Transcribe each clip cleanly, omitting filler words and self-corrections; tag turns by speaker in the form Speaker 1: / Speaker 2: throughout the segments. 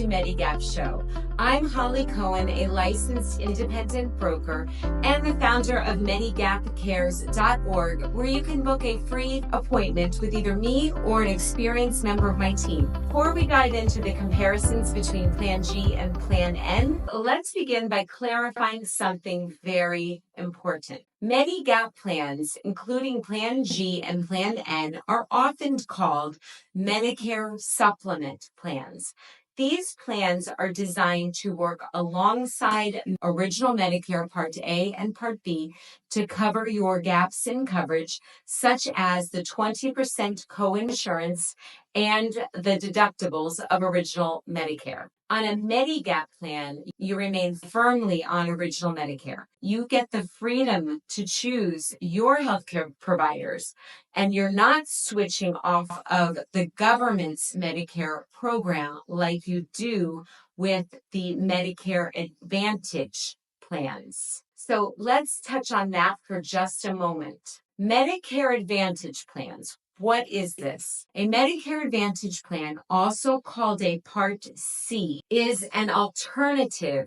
Speaker 1: to Medigap Show. I'm Holly Cohen, a licensed independent broker and the founder of MedigapCares.org, where you can book a free appointment with either me or an experienced member of my team. Before we dive into the comparisons between Plan G and Plan N, let's begin by clarifying something very important. Medigap plans, including Plan G and Plan N, are often called Medicare supplement plans. These plans are designed to work alongside original Medicare Part A and Part B to cover your gaps in coverage, such as the 20% coinsurance and the deductibles of original Medicare. On a Medigap plan, you remain firmly on original Medicare. You get the freedom to choose your healthcare providers, and you're not switching off of the government's Medicare program like you do with the Medicare Advantage plans. So let's touch on that for just a moment. Medicare Advantage plans. What is this? A Medicare Advantage plan, also called a Part C, is an alternative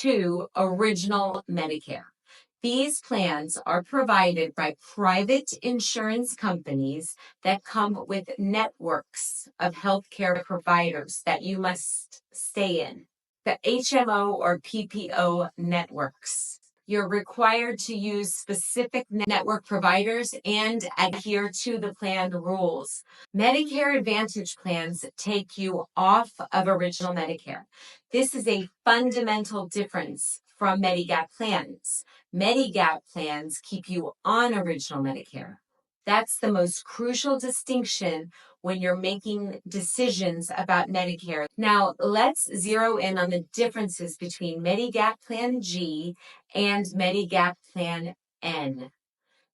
Speaker 1: to original Medicare. These plans are provided by private insurance companies that come with networks of healthcare providers that you must stay in, the HMO or PPO networks. You're required to use specific network providers and adhere to the plan rules. Medicare Advantage plans take you off of original Medicare. This is a fundamental difference from Medigap plans. Medigap plans keep you on original Medicare. That's the most crucial distinction when you're making decisions about Medicare. Now, let's zero in on the differences between Medigap Plan G and Medigap Plan N.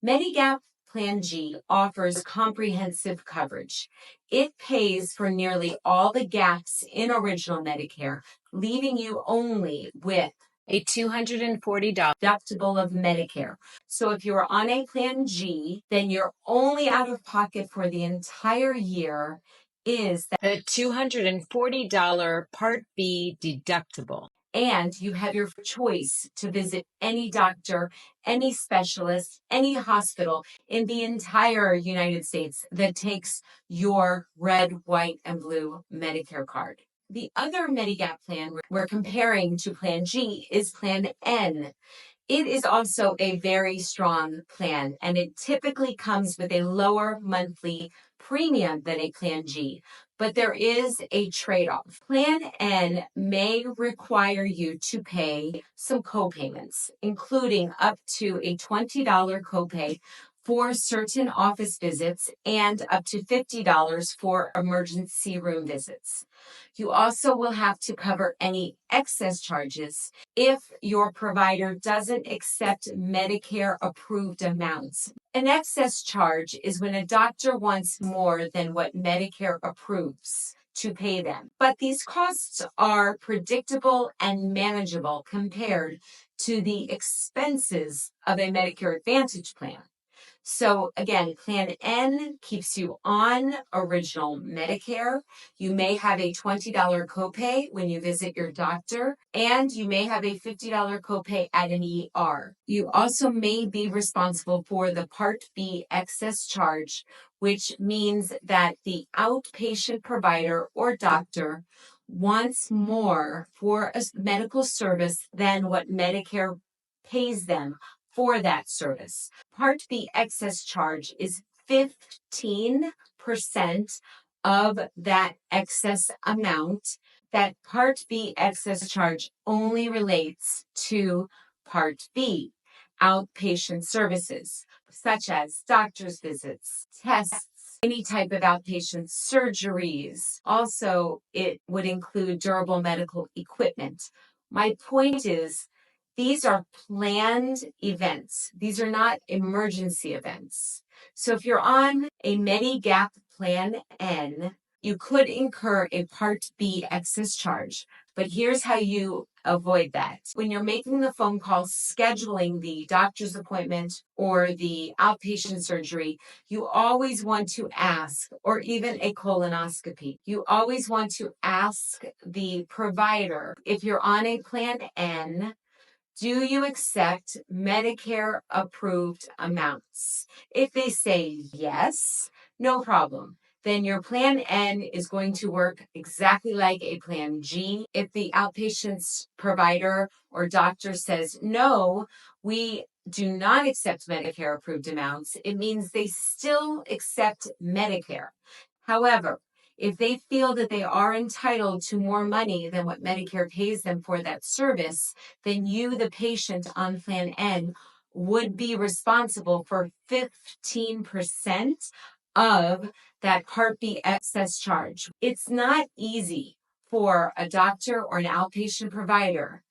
Speaker 1: Medigap Plan G offers comprehensive coverage. It pays for nearly all the gaps in original Medicare, leaving you only with a $240 deductible of Medicare. So if you're on a Plan G, then your only out of pocket for the entire year is the $240 Part B deductible. And you have your choice to visit any doctor, any specialist, any hospital in the entire United States that takes your red, white, and blue Medicare card. The other Medigap plan we're comparing to Plan G is Plan N. It is also a very strong plan, and it typically comes with a lower monthly premium than a Plan G, but there is a trade-off. Plan N may require you to pay some copayments, including up to a $20 copay for certain office visits and up to $50 for emergency room visits. You also will have to cover any excess charges if your provider doesn't accept Medicare approved amounts. An excess charge is when a doctor wants more than what Medicare approves to pay them. But these costs are predictable and manageable compared to the expenses of a Medicare Advantage plan. So again, Plan N keeps you on original Medicare. You may have a $20 copay when you visit your doctor, and you may have a $50 copay at an ER. You also may be responsible for the Part B excess charge, which means that the outpatient provider or doctor wants more for a medical service than what Medicare pays them for that service. Part B excess charge is 15% of that excess amount. That Part B excess charge only relates to Part B, outpatient services, such as doctor's visits, tests, any type of outpatient surgeries. Also, it would include durable medical equipment. My point is, these are planned events. These are not emergency events. So if you're on a Medigap Plan N, you could incur a Part B excess charge, But here's how you avoid that. When you're making the phone call, scheduling the doctor's appointment or the outpatient surgery, you always want to ask, or even a colonoscopy, you always want to ask the provider, if you're on a plan N, do you accept Medicare approved amounts? If they say yes, no problem. Then your plan N is going to work exactly like a plan G. If the outpatient's provider or doctor says no, we do not accept Medicare approved amounts, it means they still accept Medicare. However, if they feel that they are entitled to more money than what Medicare pays them for that service, then you, the patient on Plan N, would be responsible for 15% of that Part B excess charge. It's not easy for a doctor or an outpatient provider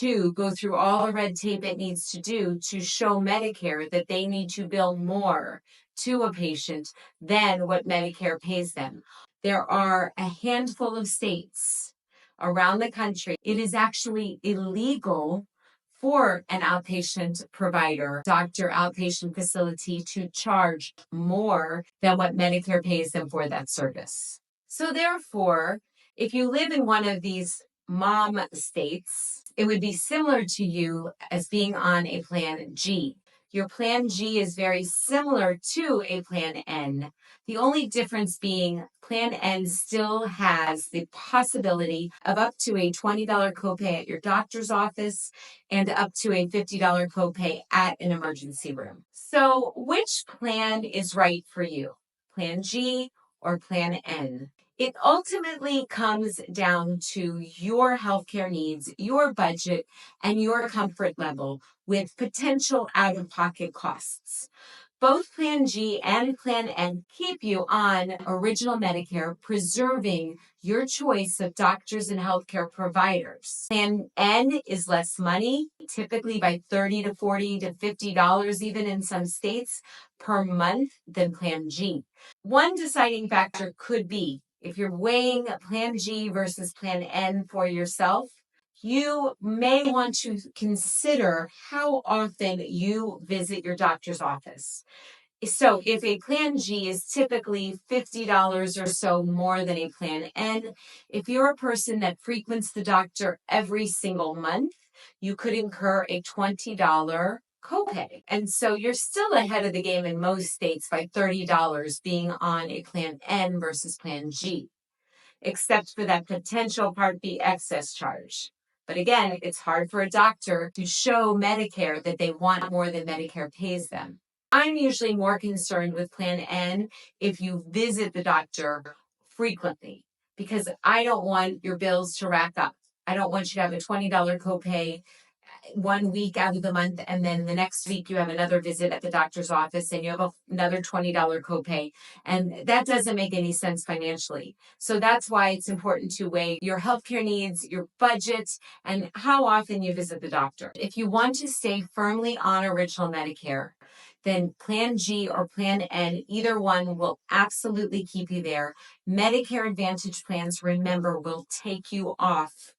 Speaker 1: to go through all the red tape it needs to do to show Medicare that they need to bill more to a patient than what Medicare pays them. There are a handful of states around the country. It is actually illegal for an outpatient provider, doctor, outpatient facility to charge more than what Medicare pays them for that service. So therefore, if you live in one of these mom states, it would be similar to you as being on a plan G. Your plan G is very similar to a plan N. The only difference being plan N still has the possibility of up to a $20 copay at your doctor's office and up to a $50 copay at an emergency room. So which plan is right for you? Plan G or plan N? It ultimately comes down to your healthcare needs, your budget, and your comfort level with potential out-of-pocket costs. Both Plan G and Plan N keep you on original Medicare, preserving your choice of doctors and healthcare providers. Plan N is less money, typically by $30 to $40 to $50, even in some states, per month than Plan G. One deciding factor could be, if you're weighing Plan G versus Plan N for yourself, you may want to consider how often you visit your doctor's office. So if a plan G is typically $50 or so more than a plan N, if you're a person that frequents the doctor every single month, you could incur a $20 copay. And so you're still ahead of the game in most states by $30 being on a plan N versus plan G, except for that potential Part B excess charge. But again, it's hard for a doctor to show Medicare that they want more than Medicare pays them. I'm usually more concerned with Plan N if you visit the doctor frequently, because I don't want your bills to rack up. I don't want you to have a $20 copay 1 week out of the month, and then the next week you have another visit at the doctor's office and you have another $20 copay. And that doesn't make any sense financially. So that's why it's important to weigh your healthcare needs, your budget, and how often you visit the doctor. If you want to stay firmly on original Medicare, then Plan G or Plan N, either one will absolutely keep you there. Medicare Advantage plans, remember, will take you off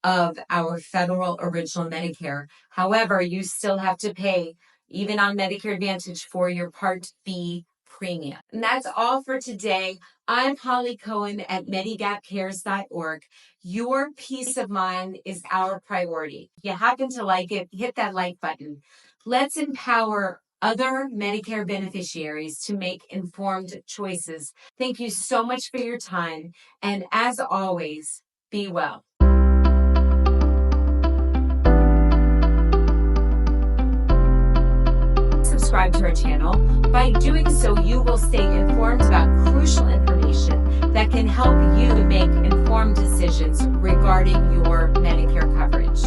Speaker 1: of our federal original Medicare. However, you still have to pay, even on Medicare Advantage, for your Part B premium. And that's all for today. I'm Holly Cohen at medigapcares.org. Your peace of mind is our priority. If you happen to like it, hit that like button. Let's empower other Medicare beneficiaries to make informed choices. Thank you so much for your time. And as always, be well. Subscribe to our channel. By doing so, you will stay informed about crucial information that can help you make informed decisions regarding your Medicare coverage.